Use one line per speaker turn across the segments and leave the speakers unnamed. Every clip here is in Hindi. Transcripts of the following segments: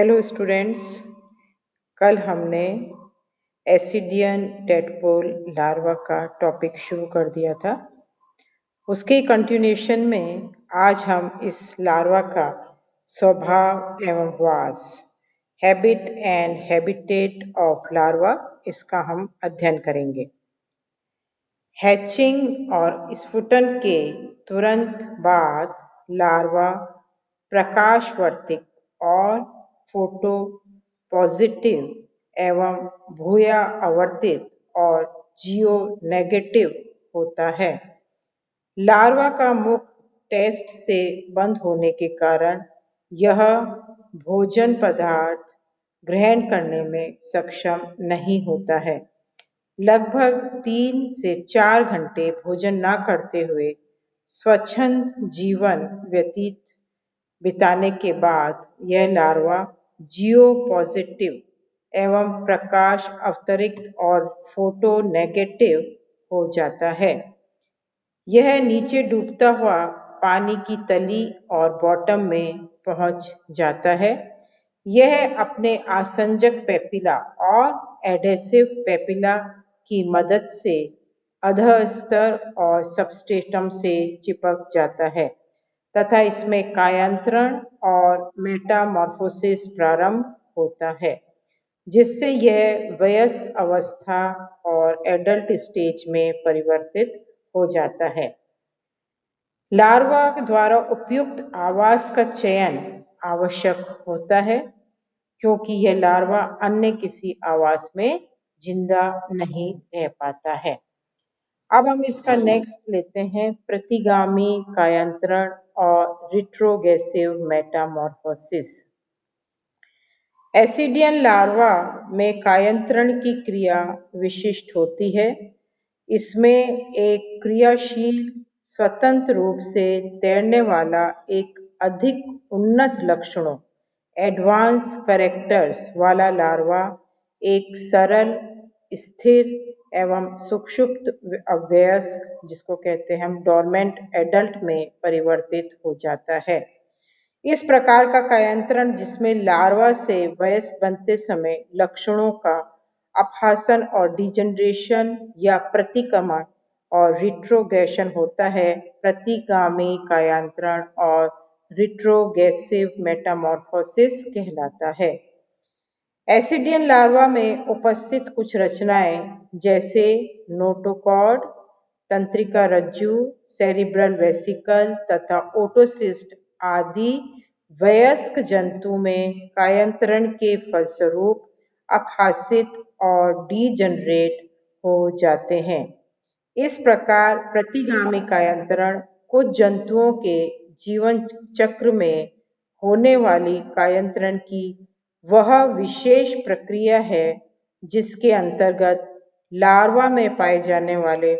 Hello students. कल हमने एसिडियन टेडपोल लार्वा का टॉपिक शुरू कर दिया था। उसके कंटिन्यूशन में आज हम इस लार्वा का स्वभाव एवं वास, habit and habitat of larva, इसका हम अध्ययन करेंगे। हैचिंग और स्फुटन के तुरंत बाद लार्वा प्रकाशवर्तिक और फोटो पॉजिटिव एवं भूया आवर्तित और जियो नेगेटिव होता है। लार्वा का मुख टेस्ट से बंद होने के कारण यह भोजन पदार्थ ग्रहण करने में सक्षम नहीं होता है। लगभग 3 से 4 घंटे भोजन न करते हुए स्वच्छंद जीवन व्यतीत बिताने के बाद यह लार्वा जियो पॉजिटिव एवं प्रकाश अवतरित और फोटो नेगेटिव हो जाता है। यह नीचे डूबता हुआ पानी की तली और बॉटम में पहुंच जाता है। यह अपने आसंजक पेपिला और एडेसिव पेपिला की मदद से अधस्तर और सबस्ट्रेटम से चिपक जाता है तथा इसमें कायांतरण और मेटामॉर्फोसिस प्रारंभ होता है, जिससे यह वयस्क अवस्था और एडल्ट स्टेज में परिवर्तित हो जाता है। लार्वा द्वारा उपयुक्त आवास का चयन आवश्यक होता है, क्योंकि यह लार्वा अन्य किसी आवास में जिंदा नहीं रह पाता है। अब हम इसका नेक्स्ट लेते हैं, प्रतिगामी कायांतरण और रिट्रोगेसिव मेटामॉर्फोसिस। एसिडियन लार्वा में कायांतरण की क्रिया विशिष्ट होती है। इसमें एक क्रियाशील स्वतंत्र रूप से तैरने वाला एक अधिक उन्नत लक्षणों एडवांस कैरेक्टर्स वाला लार्वा एक सरल, स्थिर एवं सुषुप्त अवयस्क, जिसको कहते हैं हम डोरमेंट एडल्ट, में परिवर्तित हो जाता है। इस प्रकार का कायांतरण, जिसमें लार्वा से वयस्क बनते समय लक्षणों का अपहासन और डिजनरेशन या प्रतिक्रमण और रिट्रोग्रेशन होता है, प्रतिगामी कायांतरण और रिट्रोगेसिव मेटामॉर्फोसिस कहलाता है। एसिडियन लार्वा में उपस्थित कुछ रचनाएं जैसे नोटोकॉर्ड, तंत्रिका रज्जु, सेरिब्रल वेसिकल तथा ओटोसिस्ट आदि वयस्क जंतु में कायांतरण के फलस्वरूप अपहासित और डीजनरेट हो जाते हैं। इस प्रकार प्रतिगामी कायांतरण कुछ जंतुओं के जीवन चक्र में होने वाली कायांतरण की वह विशेष प्रक्रिया है जिसके अंतर्गत लार्वा में पाए जाने वाले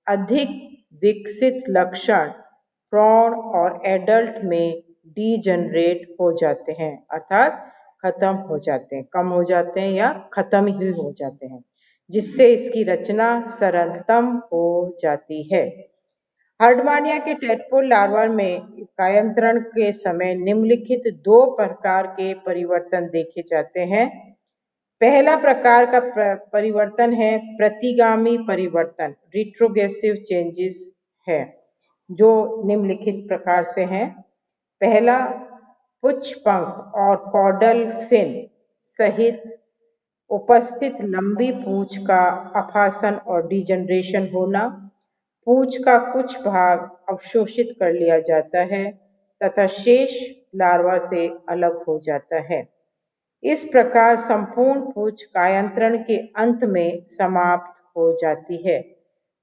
अधिक विकसित लक्षण प्रौढ़ और एडल्ट में डीजनरेट हो जाते हैं, अर्थात खत्म हो जाते हैं, कम हो जाते हैं या खत्म ही हो जाते हैं, जिससे इसकी रचना सरलतम हो जाती है। हर्डमानिया के टेडपोल लार्वा में कायांतरण के समय निम्नलिखित 2 प्रकार के परिवर्तन देखे जाते हैं। पहला प्रकार का परिवर्तन है प्रतिगामी परिवर्तन, रिट्रोगेसिव चेंजेस है, जो निम्नलिखित प्रकार से हैं। पहला, पुच्छ पंख और कॉर्डल फिन सहित उपस्थित लंबी पूंछ का अपहासन और डिजनरेशन होना। पूंछ का कुछ भाग अवशोषित कर लिया जाता है तथा शेष लार्वा से अलग हो जाता है। इस प्रकार संपूर्ण पूंछ कायांतरण के अंत में समाप्त हो जाती है।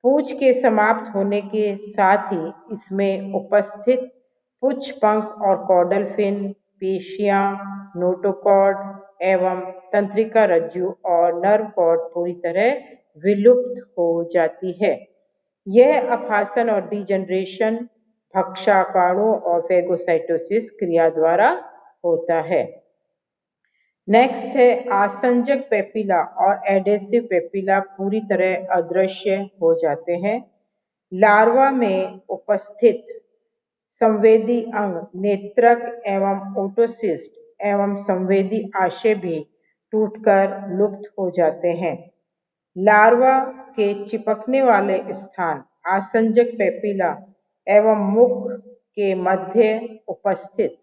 पूंछ के समाप्त होने के साथ ही इसमें उपस्थित पुच्छ पंख और कॉर्डल फिन, पेशियां, नोटोकॉर्ड एवं तंत्रिका रज्जु और नर्व कॉर्ड पूरी तरह विलुप्त हो जाती है। यह अपहासन और डिजनरेशन भक्षाणु और फेगोसाइटोसिस क्रिया द्वारा होता है। नेक्स्ट है, आसंजक पेपिला और एडेसिव पेपिला पूरी तरह अदृश्य हो जाते हैं। लार्वा में उपस्थित संवेदी अंग नेत्रक एवं ओटोसिस्ट एवं संवेदी आशय भी टूटकर लुप्त हो जाते हैं। लार्वा के चिपकने वाले स्थान आसंजक पेपिला एवं मुख के मध्य उपस्थित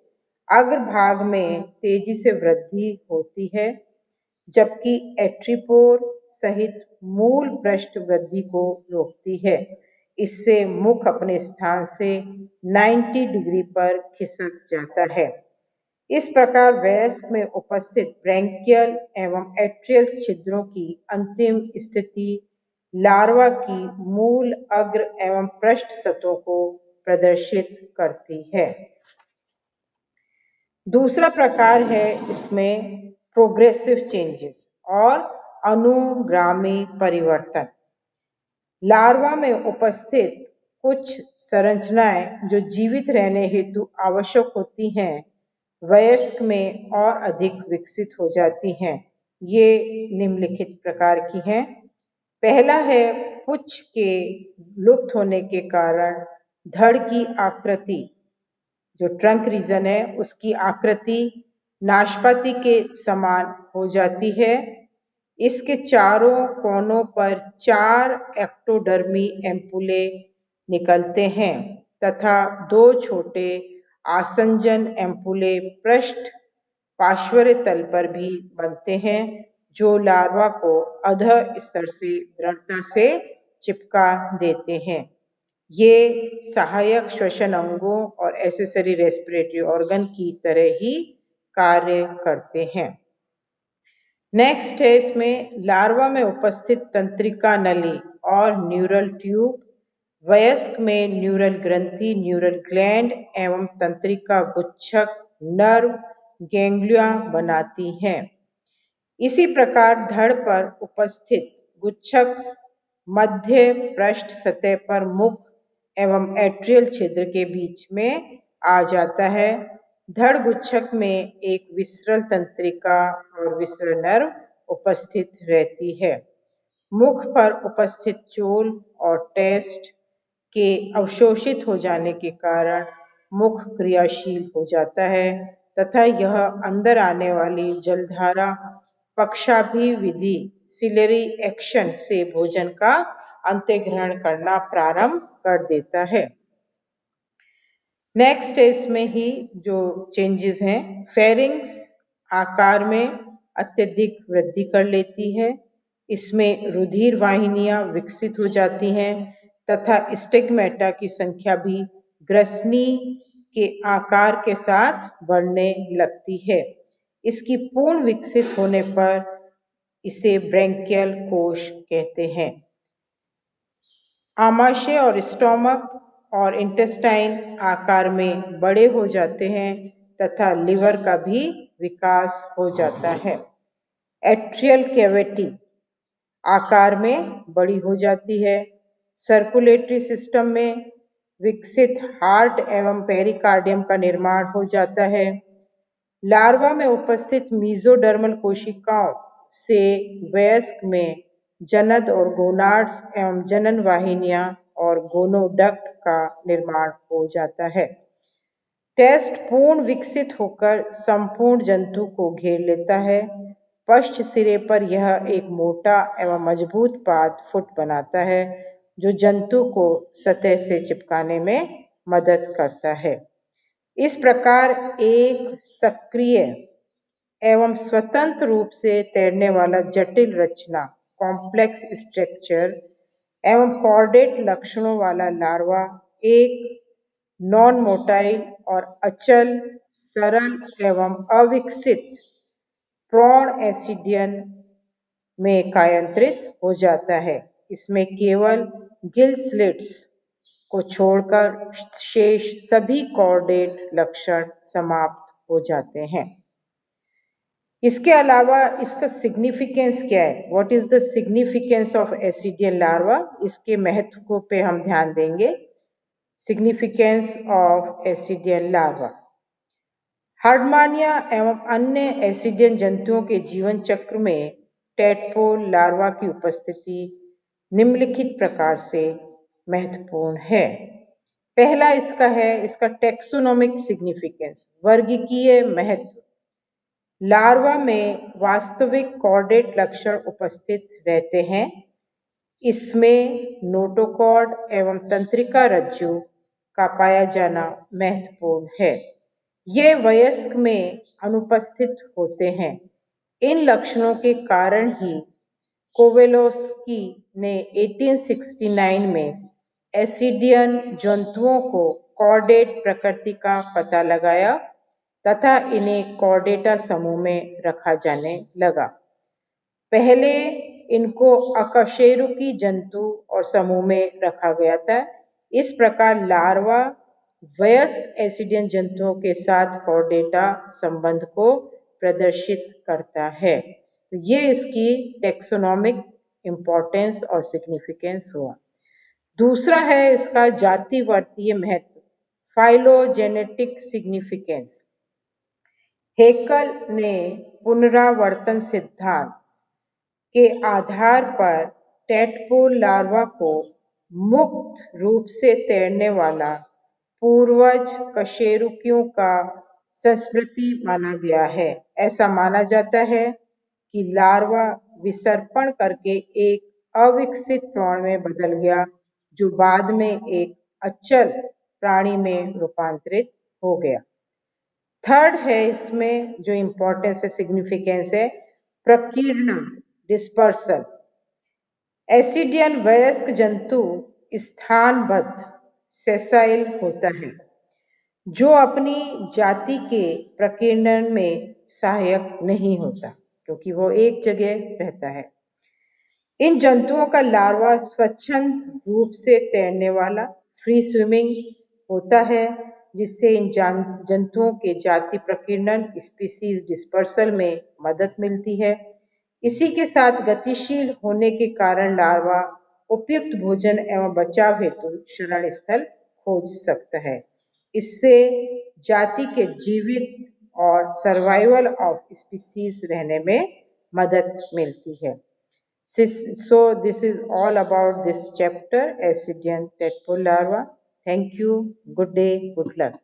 अग्रभाग में तेजी से वृद्धि होती है, जबकि एट्रिपोर सहित मूल पृष्ठ वृद्धि को रोकती है। इससे मुख अपने स्थान से 90 डिग्री पर खिसक जाता है। इस प्रकार वयस्क में उपस्थित ब्रैंकियल एवं एट्रियल छिद्रों की अंतिम स्थिति लार्वा की मूल अग्र एवं पृष्ठ सतहों को प्रदर्शित करती है। दूसरा प्रकार है इसमें प्रोग्रेसिव चेंजेस और अनुगामी परिवर्तन। लार्वा में उपस्थित कुछ संरचनाएं जो जीवित रहने हेतु आवश्यक होती हैं, वयस्क में और अधिक विकसित हो जाती हैं। ये निम्नलिखित प्रकार की हैं। पहला है पुच्छ के लुप्त होने के कारण धड़ की आकृति, जो ट्रंक रीजन है उसकी आकृति नाशपाती के समान हो जाती है। इसके चारों कोनों पर 4 एक्टोडर्मी एम्पुले निकलते हैं तथा 2 छोटे आसंजन एम्पुले पृष्ठ पार्श्व तल पर भी बनते हैं, जो लार्वा को अधः स्तर से दृढ़ता से चिपका देते हैं। ये सहायक श्वसन अंगों और एक्सेसरी रेस्पिरेटरी ऑर्गन की तरह ही कार्य करते हैं। नेक्स्ट है इसमें लार्वा में उपस्थित तंत्रिका नली और न्यूरल ट्यूब। वयस्क में न्यूरल ग्रंथि, न्यूरल ग्लैंड एवं तंत्रिका गुच्छक नर्व गैंग्लिया बनाती हैं। इसी प्रकार धड़ पर उपस्थित गुच्छक मध्य पृष्ठ सतह पर मुख एवं एट्रियल छिद्र के बीच में आ जाता है। धड़ गुच्छक में एक विसरल तंत्रिका और विसरल नर्व उपस्थित रहती है। मुख पर उपस्थित चोल और टेस्ट के अवशोषित हो जाने के कारण मुख क्रियाशील हो जाता है तथा यह अंदर आने वाली जलधारा पक्षाभिविधि सिलेरी एक्शन से भोजन का अंत्यग्रहण करना प्रारंभ कर देता है। नेक्स्ट है इसमें ही जो चेंजेस हैं, फेरिंग्स आकार में अत्यधिक वृद्धि कर लेती है। इसमें रुधिर वाहिनियां विकसित हो जाती हैं तथा स्टिग्मेटा की संख्या भी ग्रसनी के आकार के साथ बढ़ने लगती है। इसकी पूर्ण विकसित होने पर इसे ब्रैंकियल कोश कहते हैं। आमाशय और स्टोमक और इंटेस्टाइन आकार में बड़े हो जाते हैं तथा लिवर का भी विकास हो जाता है। एट्रियल कैविटी आकार में बड़ी हो जाती है। सर्कुलेटरी सिस्टम में विकसित हार्ट एवं पेरिकार्डियम का निर्माण हो जाता है। लार्वा में उपस्थित मीजोडर्मल कोशिकाओं से वयस्क में जनन और गोनाड्स एवं जनन वाहिनियां और गोनोडक्ट का निर्माण हो जाता है। टेस्ट पूर्ण विकसित होकर संपूर्ण जंतु को घेर लेता है। पश्च सिरे पर यह एक मोटा एवं मजबूत पाद फुट बनाता है, जो जंतु को सतह से चिपकाने में मदद करता है। इस प्रकार एक सक्रिय एवं स्वतंत्र रूप से तैरने वाला जटिल रचना कॉम्प्लेक्स स्ट्रक्चर एवं कॉर्डेट लक्षणों वाला लार्वा एक नॉन मोटाइल और अचल, सरल एवं अविकसित प्रौढ़ एसिडियन में कायांतरित हो जाता है। इसमें केवल गिल स्लिट्स को छोड़कर शेष सभी कॉर्डेट लक्षण समाप्त हो जाते हैं। इसके अलावा इसका सिग्निफिकेंस क्या है? What is the significance of ascidian larva? इसके महत्व को पे हम ध्यान देंगे। Significance of ascidian larva. Herdmania एवं अन्य एसिडियन जंतुओं के जीवन चक्र में टेडपोल लार्वा की उपस्थिति निम्नलिखित प्रकार से महत्वपूर्ण है। पहला इसका है इसका टेक्सोनोमिक सिग्निफिकेंस, वर्गीकीय महत्व। लार्वा में वास्तविक कॉर्डेट लक्षण उपस्थित रहते हैं। इसमें नोटोकॉर्ड एवं तंत्रिका रज्जु का पाया जाना महत्वपूर्ण है। ये वयस्क में अनुपस्थित होते हैं। इन लक्षणों के कारण ही कोवेलोस्की ने 1869 में एसिडियन जंतुओं को कॉर्डेट प्रकृति का पता लगाया तथा इन्हें कॉर्डेटा समूह में रखा जाने लगा। पहले इनको अकशेरुकी जंतु और समूह में रखा गया था। इस प्रकार लार्वा वयस्क एसिडियन जंतुओं के साथ कॉर्डेटा संबंध को प्रदर्शित करता है। तो ये इसकी टेक्सोनोमिक इम्पोर्टेंस और सिग्निफिकेंस हुआ। दूसरा है इसका जातिवर्तीय महत्व, फाइलोजेनेटिक सिग्निफिकेंस। हेकल ने पुनरावर्तन सिद्धांत के आधार पर टैडपोल लार्वा को मुक्त रूप से तैरने वाला पूर्वज कशेरुकियों का संस्मृति माना गया है। ऐसा माना जाता है कि लार्वा विसर्पण करके एक अविकसित प्राणी में बदल गया, जो बाद में एक अचल प्राणी में रूपांतरित हो गया। थर्ड है इसमें जो इम्पोर्टेंस है, सिग्निफिकेंस है, प्रकीर्णन, डिस्पर्सल। एसिडियन वयस्क जंतु स्थानबद्ध सेसाइल होता है, जो अपनी जाति के प्रकीर्णन में सहायक नहीं होता, क्योंकि वो एक जगह रहता है। इन जंतुओं का लार्वा स्वच्छंद रूप से तैरने वाला फ्री स्विमिंग होता है, जिससे इन जंतुओं के जाति प्रकीर्णन स्पीसीज डिस्पर्सल में मदद मिलती है। इसी के साथ गतिशील होने के कारण लार्वा उपयुक्त भोजन एवं बचाव हेतु शरण स्थल खोज सकता है। इससे जाति के जीवित और सर्वाइवल ऑफ स्पीसीज रहने में मदद मिलती है। So this is all about this chapter, Ascidian tadpole larva. Thank you. Good day. Good luck.